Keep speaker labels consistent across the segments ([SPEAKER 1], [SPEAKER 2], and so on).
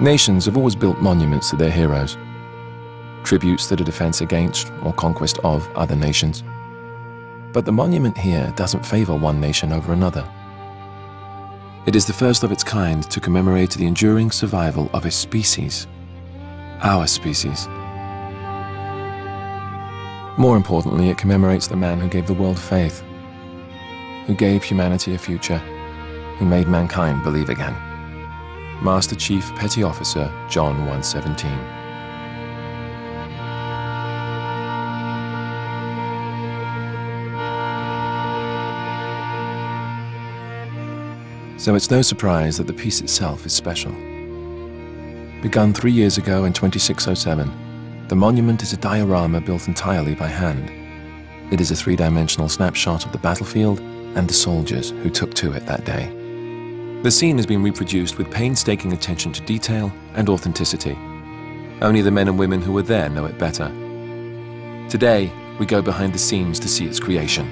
[SPEAKER 1] Nations have always built monuments to their heroes, tributes that are defense against or conquest of other nations. But the monument here doesn't favor one nation over another. It is the first of its kind to commemorate the enduring survival of a species, our species. More importantly, it commemorates the man who gave the world faith, who gave humanity a future, who made mankind believe again. Master Chief Petty Officer John 117. So it's no surprise that the piece itself is special. Begun 3 years ago in 2607, the monument is a diorama built entirely by hand. It is a three-dimensional snapshot of the battlefield and the soldiers who took to it that day. The scene has been reproduced with painstaking attention to detail and authenticity. Only the men and women who were there know it better. Today, we go behind the scenes to see its creation.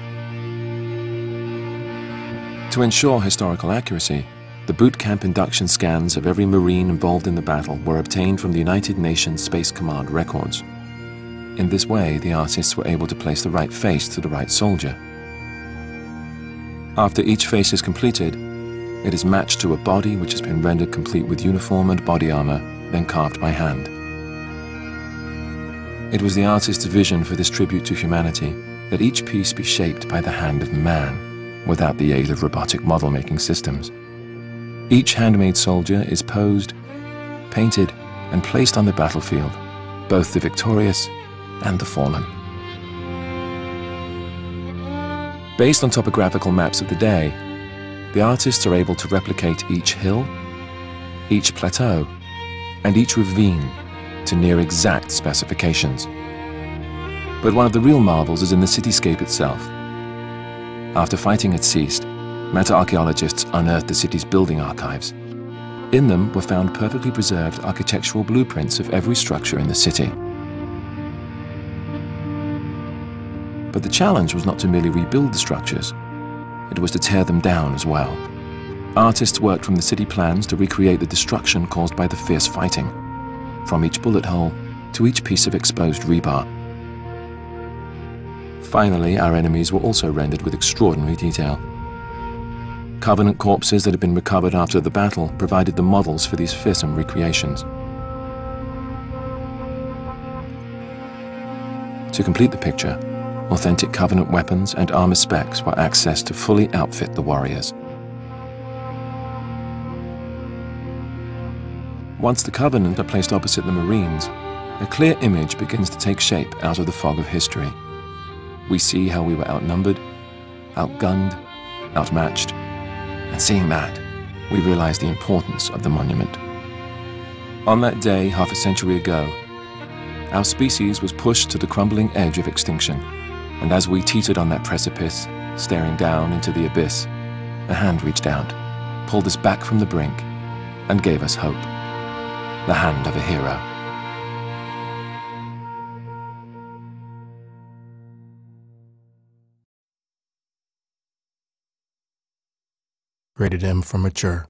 [SPEAKER 1] To ensure historical accuracy, the boot camp induction scans of every Marine involved in the battle were obtained from the United Nations Space Command records. In this way, the artists were able to place the right face to the right soldier. After each face is completed, it is matched to a body which has been rendered complete with uniform and body armor, then carved by hand. It was the artist's vision for this tribute to humanity that each piece be shaped by the hand of man, without the aid of robotic model-making systems. Each handmade soldier is posed, painted, and placed on the battlefield, both the victorious and the fallen. Based on topographical maps of the day, the artists are able to replicate each hill, each plateau, and each ravine to near exact specifications. But one of the real marvels is in the cityscape itself. After fighting had ceased, meta-archaeologists unearthed the city's building archives. In them were found perfectly preserved architectural blueprints of every structure in the city. But the challenge was not to merely rebuild the structures. It was to tear them down as well. Artists worked from the city plans to recreate the destruction caused by the fierce fighting, from each bullet hole to each piece of exposed rebar. Finally, our enemies were also rendered with extraordinary detail. Covenant corpses that had been recovered after the battle provided the models for these fearsome recreations. To complete the picture, authentic Covenant weapons and armor specs were accessed to fully outfit the warriors. Once the Covenant are placed opposite the Marines, a clear image begins to take shape out of the fog of history. We see how we were outnumbered, outgunned, outmatched, and seeing that, we realize the importance of the monument. On that day, half a century ago, our species was pushed to the crumbling edge of extinction. And as we teetered on that precipice, staring down into the abyss, a hand reached out, pulled us back from the brink, and gave us hope. The hand of a hero.
[SPEAKER 2] Rated M for mature.